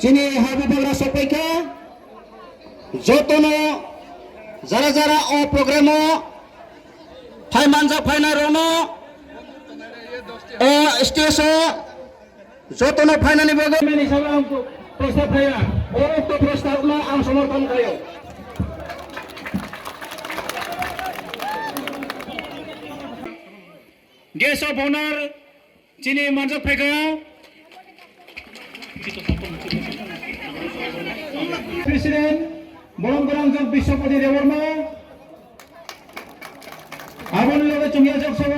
যিনি হাবিবুল্লাহ সবাইকে যতন যারা যারা অপ্রোগ্রাম ফাইমানজা ফাইনারন ও স্টেজ যতन फाइनाली बगैर हिसाबै आं प्रस्ताव थाया उक्त प्रस्तावमा आं समर्थन खायो गेस्ट अफ ऑनर যিনি মঞ্চত থাকা প্রেসিডেন্ট বরংগরাংজক বিশ্বপতি দেববর্মা আবনি লগে চুঙ্গিয়া জক সব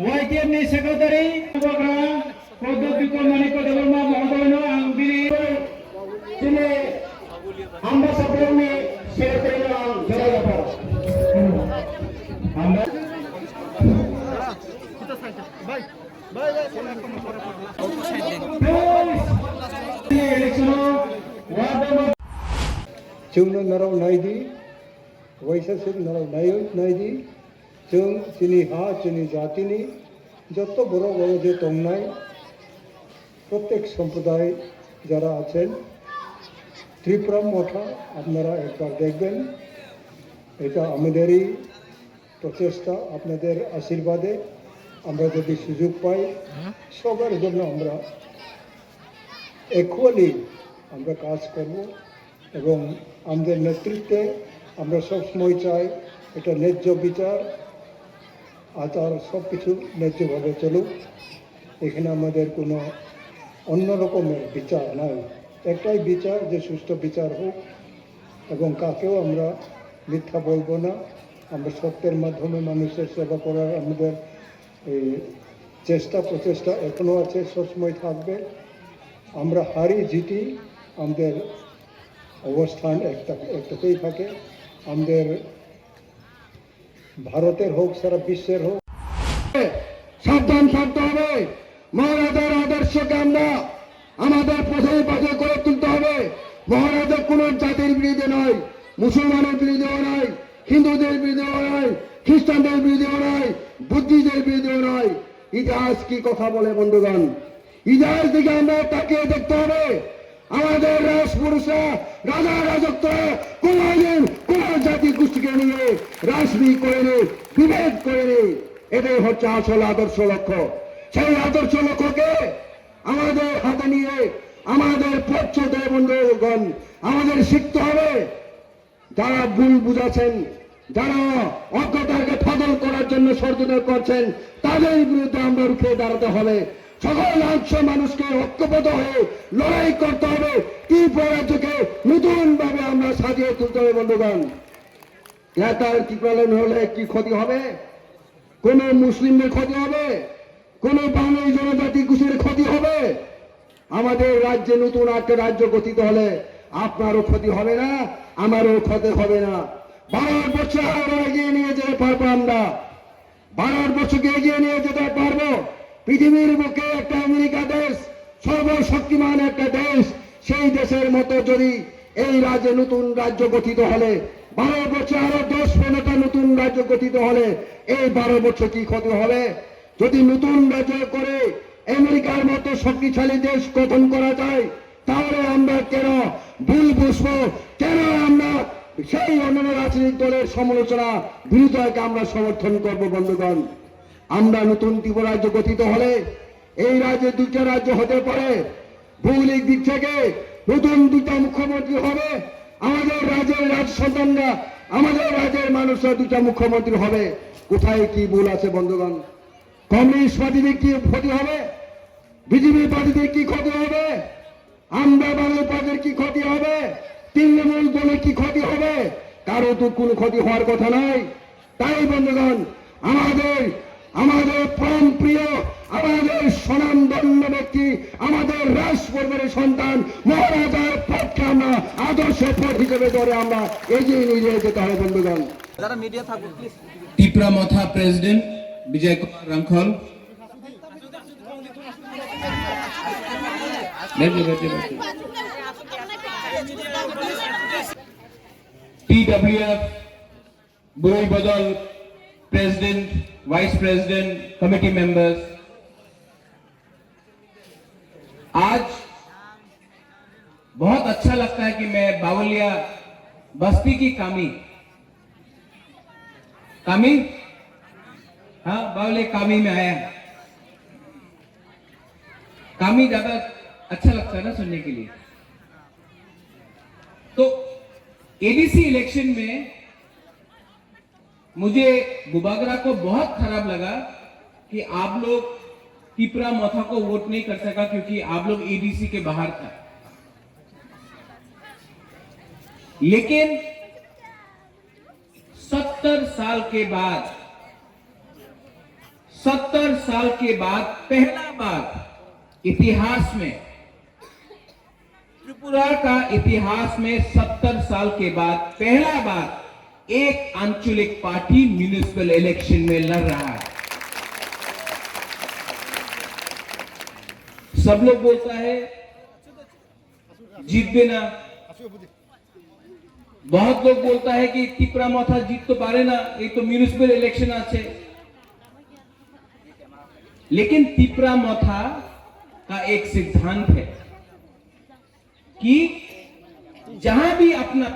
ওয়াইটিএম नि सेक्रेटारि পদ্ধতি মানিক দেববর্মা মহোদয় আং বিনি যিনি অ্যাম্বাসাডর नि सेक्रेटारि आं जरायाफोर আমরা जोंनो नाराव नायदि वैसासिक नाराव नायदि जों जोंनि हा जोंनि जातिनि যত বড় বড় যে তংনাই প্রত্যেক সম্প্রদায় যারা আছেন ত্রিপুরা মঠা আপনারা একবার দেখবেন এটা আমাদেরই প্রচেষ্টা আপনাদের আশীর্বাদে আমরা যদি সুযোগ পাই সবার জন্য আমরা ইকুয়ালি আমরা কাজ করব এবং আমাদের নেতৃত্বে আমরা সবসময় চাই এটা ন্যায্য বিচার আচার সব কিছু ন্যায্যভাবে চলুক এখানে আমাদের কোনো অন্য রকমের বিচার নাই একটাই বিচার যে সুষ্ঠু বিচার হোক এবং কাকেও আমরা মিথ্যা বলবো না আমরা সত্যের মাধ্যমে মানুষের সেবা করার আমাদের এই চেষ্টা প্রচেষ্টা এখনও আছে সবসময় থাকবে আমরা হারি জিতি আমাদের অবস্থান একটাতেই থাকে আমাদের ভারতের হোক সারা বিশ্বের হোক সাবধান থাকতে হবে মহারাজার আদর্শকে আমরা আমাদের প্রথমে পাশে করে তুলতে হবে মহারাজা কোন জাতির বিরুদ্ধে নয় মুসলমানের বিরুদ্ধেও নয় হিন্দুদের বিরুদ্ধেও নয় খ্রিস্টানদের বিরুদ্ধেও নয় বুদ্ধিদের বিরুদ্ধেও নয় ইতিহাস কি কথা বলে বন্ধুগণ ইতিহাস দিকে আমরা তাকিয়ে দেখতে হবে আমাদের রাজপুরুষরা রাজা রাজত্ব কোনদিন কোন জাতি গোষ্ঠীকে নিয়ে রাজনীতি করেনি বিভেদ করেনি এটাই হচ্ছে আসল আদর্শ লক্ষ্য সেই আদর্শ লক্ষ্যকে আমাদের হাতে নিয়ে আমাদের পক্ষে বন্ধুগণ আমাদের শিখতে হবে যারা ভুল বুঝাচ্ছেন যারা অজ্ঞতাকে ফাদল করার জন্য ষড়যন্ত্র করছেন তাদের বিরুদ্ধে আমরা রুখে দাঁড়াতে হবে সকল অংশ মানুষকে ঐক্যবদ্ধ হয়ে লড়াই করতে হবে কি পরাজয়কে নতুন ভাবে আমরা সাজিয়ে তুলতে হবে বন্ধুগণ নেতার কি পালন হলে কি ক্ষতি হবে কোন মুসলিমদের ক্ষতি হবে কোন বাঙালি জনজাতি গোষ্ঠীর ক্ষতি হবে আমাদের রাজ্যে নতুন একটা রাজ্য গঠিত হলে আপনারও ক্ষতি হবে না আমারও ক্ষতি হবে না 12 বছর আরো এগিয়ে নিয়ে যেতে পারবো আমরা 12 বছরকে এগিয়ে নিয়ে যেতে পারবো পৃথিবীর বুকে একটা আমেরিকা দেশ সর্বশক্তিমান একটা দেশ সেই দেশের মতো যদি এই রাজ্যে নতুন রাজ্য গঠিত হলে 12 বছর আরো 10-15টা নতুন রাজ্য গঠিত হলে এই 12 বছর কি ক্ষতি হবে যদি নতুন রাজ্য করে আমেরিকার মতো শক্তিশালী দেশ গঠন করা যায় তাহলে আমরা কেন ভুল বুঝবো কেন আমরা সেই অন্যান্য রাজনৈতিক দলের সমালোচনা বিরোধিতাকে আমরা সমর্থন করব বন্ধুগণ আমরা নতুন ত্রিপুরা রাজ্য গঠিত হলে এই রাজ্যে দুইটা রাজ্য হতে পারে ভৌগোলিক দিক থেকে নতুন দুইটা মুখ্যমন্ত্রী হবে আমাদের রাজ্যের রাজ সন্তানরা আমাদের রাজ্যের মানুষরা দুইটা মুখ্যমন্ত্রী হবে কোথায় কি ভুল আছে বন্ধুগণ কমিউনিস্ট পার্টিদের কি ক্ষতি হবে বিজেপি পার্টিদের কি ক্ষতি হবে আমরা বাংলা পার্টির কি ক্ষতি হবে তৃণমূল দলের কি ক্ষতি হবে কারো তো কোনো ক্ষতি হওয়ার কথা নয় তাই বন্ধুগণ আমাদের আমাদের প্রাণ প্রিয়, আমাদের স্বনামধন্য ব্যক্তি, আমাদের রাজপরিবারের সন্তান মহারাজার পক্ষে আমরা আদর্শ পথ হিসেবে ধরে আমরা এগিয়ে নিয়ে যেতে হবে বন্ধুগণ। যারা মিডিয়া থাকবে please. Tipra Motha president Bijoy Kumar Rangkhal. TWF बुरोई बदल president, vice president, committee members, आज बहुत अच्छा लगता है कि मैं बावलिया बस्ती की कामी हाँ बावलिया कामी में आया। कामी ज्यादा अच्छा लगता है ना सुनने के लिए। तो एडीसी इलेक्शन में मुझे बुबागरा को बहुत खराब लगा कि आप लोग टिपरा मोथा को वोट नहीं कर सका क्योंकि आप लोग एडीसी के बाहर था। लेकिन 70 साल के बाद पहला बार इतिहास में, त्रिपुरा का इतिहास में 70 साल के बाद पहला बार एक आंचलिक पार्टी म्युनिसिपल इलेक्शन में लड़ रहा है। सब लोग बोलता है जीत देना, बहुत लोग बोलता है कि टिपरा मोथा जीत तो पारे ना, ये तो म्युनिसिपल इलेक्शन आछे। लेकिन टिपरा मोथा का एक सिद्धांत है कि जहां भी अपना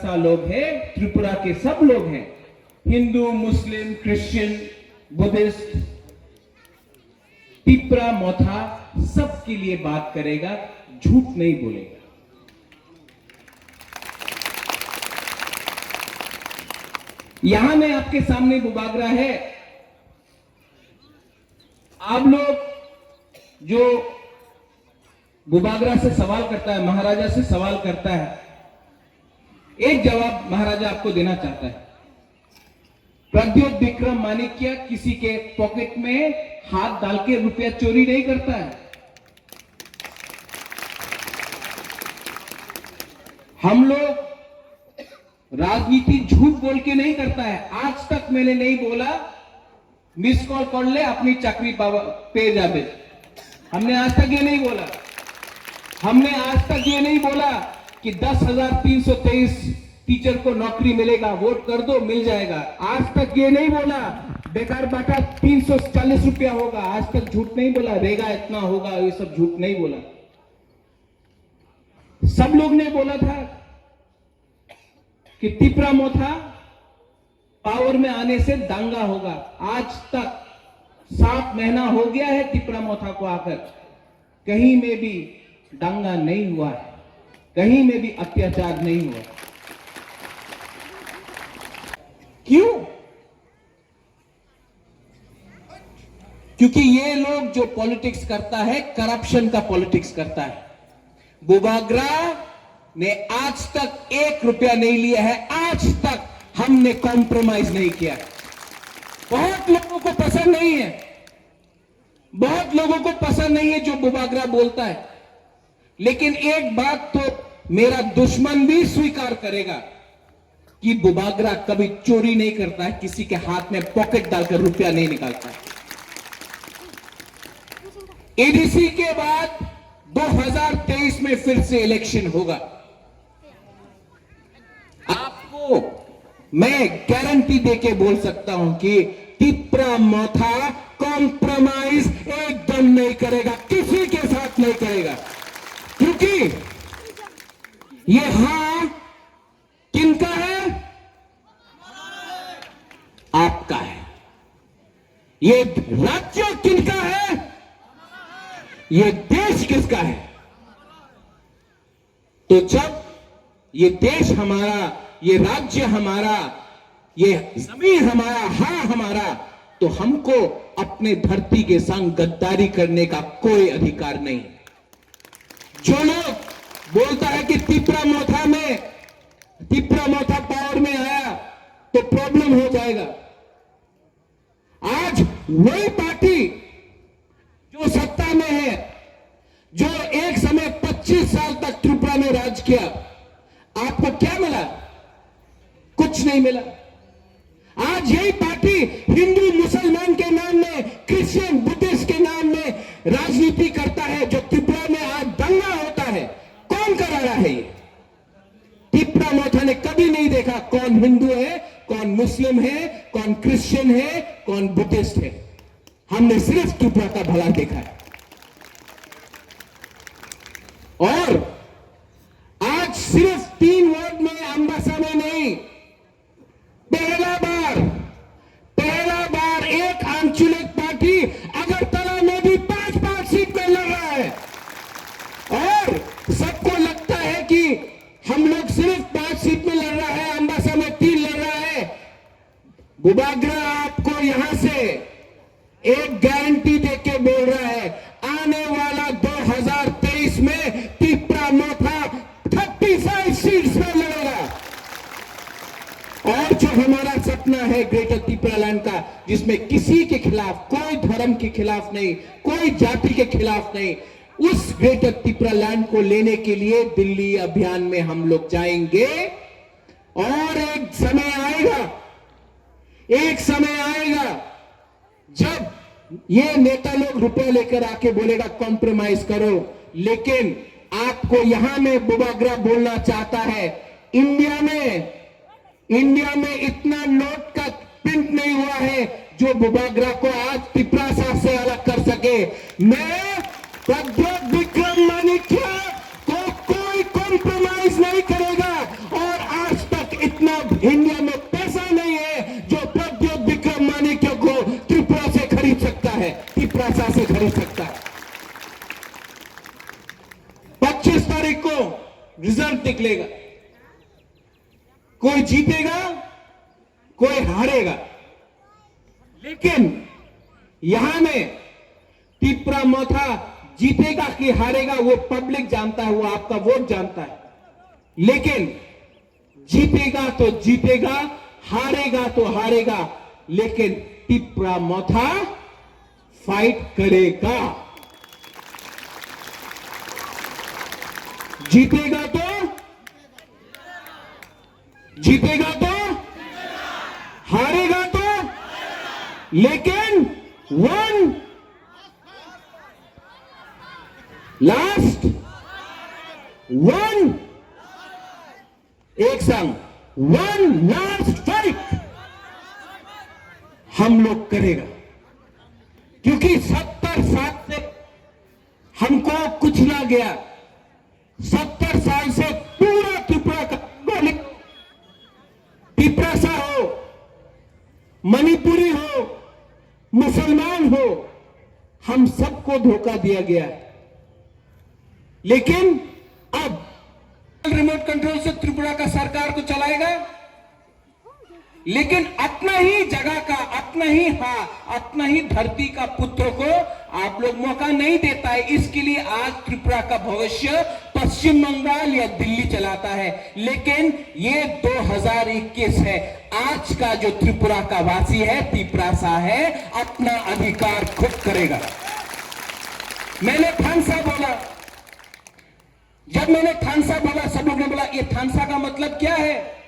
सा लोग है, त्रिपुरा के सब लोग हैं, हिंदू, मुस्लिम, क्रिश्चियन, बुद्धिस्ट, टिपरा मोथा सबके लिए बात करेगा, झूठ नहीं बोलेगा। यहां में आपके सामने बुबागरा है। आप लोग जो बुबागरा से सवाल करता है, महाराजा से सवाल करता है, एक जवाब महाराजा आपको देना चाहता है। प्रद्योत विक्रम माणिक्य किसी के पॉकेट में हाथ डाल के रुपया चोरी नहीं करता है। हम लोग राजनीति झूठ बोल के नहीं करता है। आज तक मैंने नहीं बोला मिस कॉल कर ले अपनी चाकरी पे जाबे, हमने आज तक ये नहीं बोला। हमने आज तक ये नहीं बोला कि 10,323 टीचर को नौकरी मिलेगा, वोट कर दो मिल जाएगा। आज तक ये नहीं बोला बेकार बाटा 340 रुपया होगा, आज तक झूठ नहीं बोला। रेगा इतना होगा, ये सब झूठ नहीं बोला। सब लोग ने बोला था कि टिपरा मोथा पावर में आने से दांगा होगा। आज तक 7 महीना हो गया है टिपरा मोथा को आकर, कहीं में भी दांगा नहीं हुआ है, कहीं में भी अत्याचार नहीं हुआ। क्यों? क्योंकि ये लोग जो पॉलिटिक्स करता है, करप्शन का पॉलिटिक्स करता है। बुबागरा ने आज तक 1 रुपया नहीं लिया है, आज तक हमने कॉम्प्रोमाइज नहीं किया। बहुत लोगों को पसंद नहीं है, बहुत लोगों को पसंद नहीं है जो बुबागरा बोलता है। लेकिन एक बात तो मेरा दुश्मन भी स्वीकार करेगा कि बुबागरा कभी चोरी नहीं करता है, किसी के हाथ में पॉकेट डालकर रुपया नहीं निकालता है। एडीसी के बाद 2023 में फिर से इलेक्शन होगा। आपको मैं गारंटी देके बोल सकता हूं कि टिपरा मोथा कॉम्प्रोमाइज एकदम नहीं करेगा, किसी के साथ नहीं करेगा। क्योंकि ये हां किनका है? आपका है। ये राज्य किनका है? ये देश किसका है? तो जब ये देश हमारा, ये राज्य हमारा, ये जमीन हमारा, हाँ हमारा, तो हमको अपने धरती के संग गद्दारी करने का कोई अधिकार नहीं। जो लोग बोलता है कि टिपरा मोथा पावर में आया तो प्रॉब्लम हो जाएगा, आज वही पार्टी जो सत्ता में है, जो एक समय 25 साल तक त्रिपुरा में राज किया, आपको क्या मिला? कुछ नहीं मिला। आज यही पार्टी हिंदू मुसलमान के नाम में, क्रिश्चियन बुद्धिस्ट के नाम में राजनीति करता है। जो त्रिपुरा में आज दंगा होता है, कौन करा रहा है? ये त्रिपुरा मोथा ने कभी नहीं देखा कौन हिंदू है, कौन मुस्लिम है, कौन क्रिश्चियन है, कौन बुद्धिस्ट है। हमने सिर्फ त्रिपुरा का भला देखा है। और आज सिर्फ 3 वार्ड में, अंबासा में नहीं, पहला बार एक आंचलिक पार्टी अगरतला में भी 5-5 सीट में लड़ रहा है। और सबको लगता है कि हम लोग सिर्फ 5 सीट में लड़ रहा है, अंबासा में 3 लड़ रहा है। बुबाग्रा आपको यहां से एक गारंटी देके बोल रहा है, आने वाला 2023 में त्रिपुरा मोथा 35 सीट्स में लड़ेगा। और जो हमारा सपना है ग्रेटर त्रिपुरा लैंड का, जिसमें किसी के खिलाफ, कोई धर्म के खिलाफ नहीं, कोई जाति के खिलाफ नहीं, उस ग्रेटर त्रिपुरा लैंड को लेने के लिए दिल्ली अभियान में हम लोग जाएंगे। और एक समय आएगा जब ये नेता लोग रुपए लेकर आके बोलेगा कॉम्प्रोमाइज करो। लेकिन आपको यहां में बुबाग्रा बोलना चाहता है, इंडिया में इतना नोट का प्रिंट नहीं हुआ है जो बुबाग्रा को आज त्रिपुरा से अलग कर सके। मैं प्रद्योत विक्रम मानिक्य को कोई कॉम्प्रोमाइज नहीं करेगा। और आज तक इतना इंडिया में पैसा नहीं है जो प्रद्योत विक्रम मानिक्य को त्रिपुरा से खरीद सकता है, त्रिपुरा से खरीद सकता है। 25 तारीख को रिजल्ट निकलेगा, कोई जीतेगा, कोई हारेगा। लेकिन यहां में त्रिपुरा मोथा जीतेगा कि हारेगा वो पब्लिक जानता है, वो आपका वोट जानता है। लेकिन जीतेगा तो जीतेगा, हारेगा तो हारेगा, लेकिन त्रिपुरा मोथा फाइट करेगा। जीतेगा तो हारेगा तो, लेकिन वन लास्ट फाइट हम लोग करेगा। क्योंकि 70 साल से हमको कुचला गया, 70 साल से पूरा त्रिपुरा का, त्रिपुरा हो, मणिपुरी हो, मुसलमान हो, हम सबको धोखा दिया गया है। लेकिन अब रिमोट कंट्रोल से त्रिपुरा का सरकार को चलाएगा, लेकिन अपना ही जगह का, अपना ही धरती का पुत्र को आप लोग मौका नहीं देता है। इसके लिए आज त्रिपुरा का भविष्य पश्चिम बंगाल या दिल्ली चलाता है। लेकिन ये 2021 है, आज का जो त्रिपुरा का वासी है, त्रिपुरा है, अपना अधिकार खुद करेगा। मैंने थानसा बोला, जब मैंने थानसा बोला, सब लोग ने बोला ये थानसा का मतलब क्या है?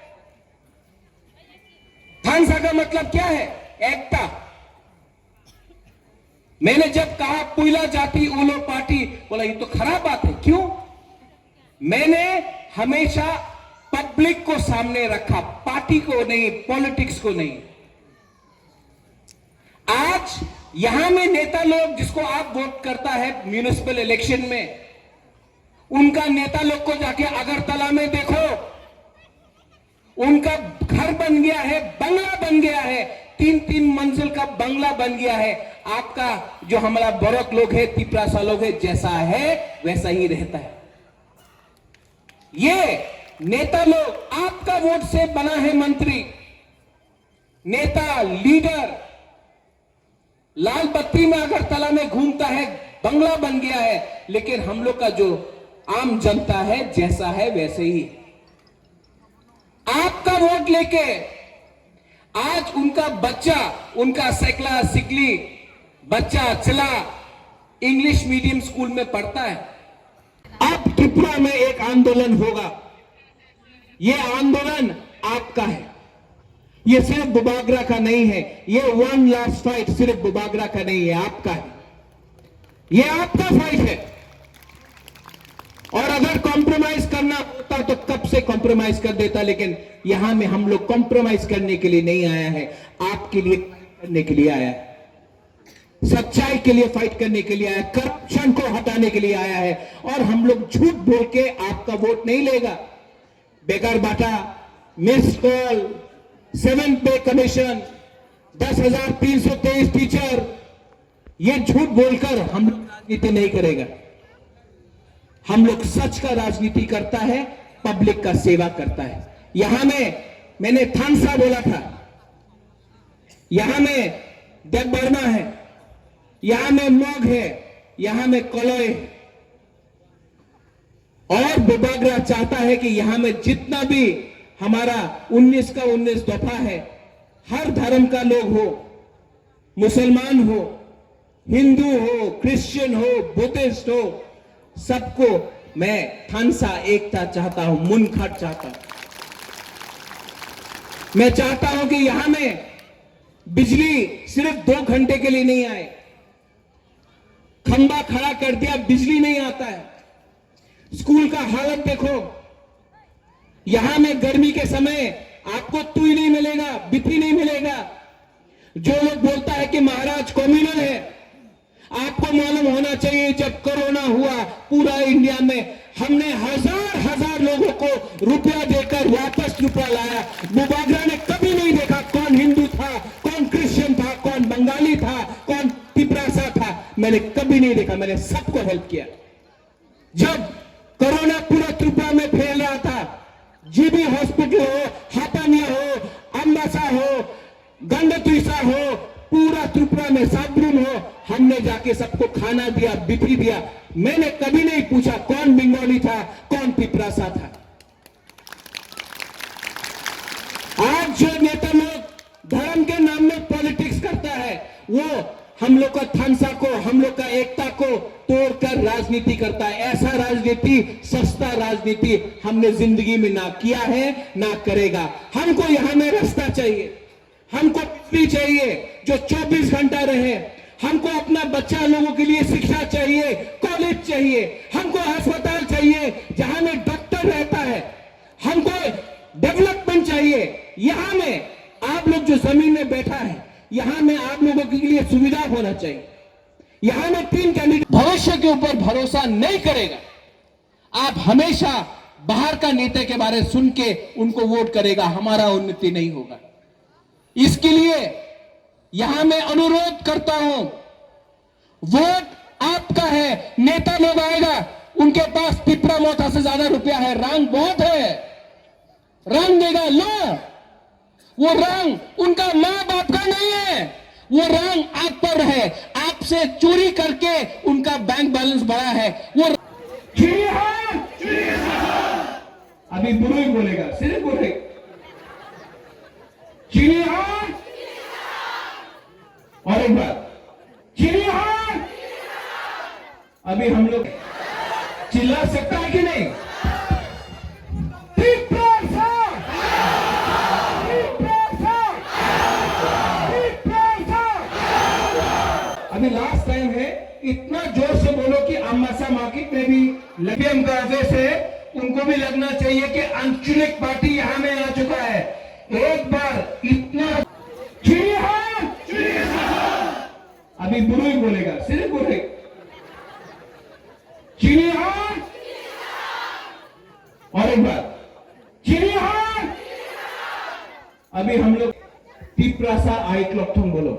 थानसा का मतलब क्या है? एकता। मैंने जब कहा पुइला जाति उलो पार्टी, बोला ये तो खराब बात है। क्यों? मैंने हमेशा पब्लिक को सामने रखा, पार्टी को नहीं, पॉलिटिक्स को नहीं। आज यहां में नेता लोग जिसको आप वोट करता है म्युनिसिपल इलेक्शन में, उनका नेता लोग को जाके अगरतला में देखो, उनका घर बन गया है, बंगला बन गया है, 3-3 मंजिल का बंगला बन गया है। आपका जो हमारा बड़क लोग है, त्रिपुरा लोग है, जैसा है वैसा ही रहता है। ये नेता लोग आपका वोट से बना है मंत्री, नेता, लीडर, लाल बत्ती में अगरतला में घूमता है, बंगला बन गया है। लेकिन हम लोग का जो आम जनता है, जैसा है वैसे ही। आपका वोट लेके आज उनका बच्चा, उनका सैकला सिकली बच्चा चला इंग्लिश मीडियम स्कूल में पढ़ता है। अब त्रिपुरा में एक आंदोलन होगा। यह आंदोलन आपका है, यह सिर्फ बुबागरा का नहीं है। यह वन लास्ट फाइट सिर्फ बुबागरा का नहीं है, आपका है। यह आपका फाइट है। और अगर कॉम्प्रोमाइज करना होता तो कब से कॉम्प्रोमाइज कर देता, लेकिन यहां में हम लोग कॉम्प्रोमाइज करने के लिए नहीं आया है, आपके लिए करने के लिए आया है, सच्चाई के लिए फाइट करने के लिए आया, करप्शन को हटाने के लिए आया है। और हम लोग झूठ बोल के आपका वोट नहीं लेगा। बेकार बाटा, मिस कॉल, 7th पे कमीशन, 10,323 टीचर, ये झूठ बोलकर हम लोग राजनीति नहीं करेगा। हम लोग सच का राजनीति करता है, पब्लिक का सेवा करता है। यहां में मैंने थानसा बोला था, यहां में देवबर्मा है, यहां में मोग है, यहां में कलोय है। और बुबागरा चाहता है कि यहां में जितना भी हमारा 19 का 19 दफा है, हर धर्म का लोग हो, मुसलमान हो, हिंदू हो, क्रिश्चियन हो, बुद्धिस्ट हो, सबको मैं थानसा एकता चाहता हूं, मुनखट चाहता हूं। मैं चाहता हूं कि यहां में बिजली सिर्फ 2 घंटे के लिए नहीं आए। खंबा खड़ा कर दिया, बिजली नहीं आता है। स्कूल का हालत देखो, यहां में गर्मी के समय आपको तुई नहीं मिलेगा, बिथी नहीं मिलेगा। जो लोग बोलता है कि महाराज कम्युनल है, आपको मालूम होना चाहिए जब कोरोना हुआ पूरा इंडिया में, हमने हजार लोगों को रुपया देकर वापस रुपया लाया। बुबागरा ने कभी नहीं देखा कौन हिंदू था, कौन क्रिश्चियन था, कौन बंगाली था, कौन तिपरासा था। मैंने कभी नहीं देखा, मैंने सबको हेल्प किया। जब कोरोना पूरा त्रिपुरा में फैल रहा था, जीबी हॉस्पिटल हो, हापानिया हो, अम्बासा हो, गंडतुइसा हो, पूरा त्रिपुरा में साबरूम हो, हमने जाके सबको खाना दिया, बिथी दिया। मैंने कभी नहीं पूछा कौन बंगाली था, कौन तिपरासा था। आज जो नेता लोग धर्म के नाम में पॉलिटिक्स करता है, वो हम लोग का थानसा को, हम लोग का एकता को तोड़कर राजनीति करता है। ऐसा राजनीति, सस्ता राजनीति हमने जिंदगी में ना किया है, ना करेगा। हमको यहां में रास्ता चाहिए, हमको बिजली चाहिए जो 24 घंटा रहे, हमको अपना बच्चा लोगों के लिए शिक्षा चाहिए, कॉलेज चाहिए, हमको अस्पताल चाहिए जहां में डॉक्टर रहता है, हमको डेवलपमेंट चाहिए। यहां में आप लोग जो जमीन में बैठा है, यहां में आप लोगों के लिए सुविधा होना चाहिए। यहां में 3 कैंडिडेट भविष्य के ऊपर भरोसा नहीं करेगा। आप हमेशा बाहर का नेता के बारे सुन के उनको वोट करेगा, हमारा उन्नति नहीं होगा। इसके लिए यहां मैं अनुरोध करता हूं, वोट आपका है। नेता लोग आएगा, उनके पास पिपरा मोथा से ज्यादा रुपया है, रंग बहुत है, रंग देगा, लो। वो रंग उनका मां बाप का नहीं है, वो रंग आप पर है। आपसे चोरी करके उनका बैंक बैलेंस बढ़ा है। वो अभी बुरो ही बोलेगा, सिर्फ बोले चीनी हार, और एक बार चीनी हार। अभी हम लोग चिल्ला सकता है कि नहीं? अभी लास्ट टाइम है, इतना जोर से बोलो कि अम्बासा मार्केट में भी लबीएम का ऑफिस है, उनको भी लगना चाहिए कि अंचलिक पार्टी यहां में आ चुका है। एक बार इतना अभी बुरो ही बोलेगा, सिर्फ बोले चीनी हार, और एक बार चीनी हार। अभी हम लोग तिपरासा आई क्लॉक बोलो।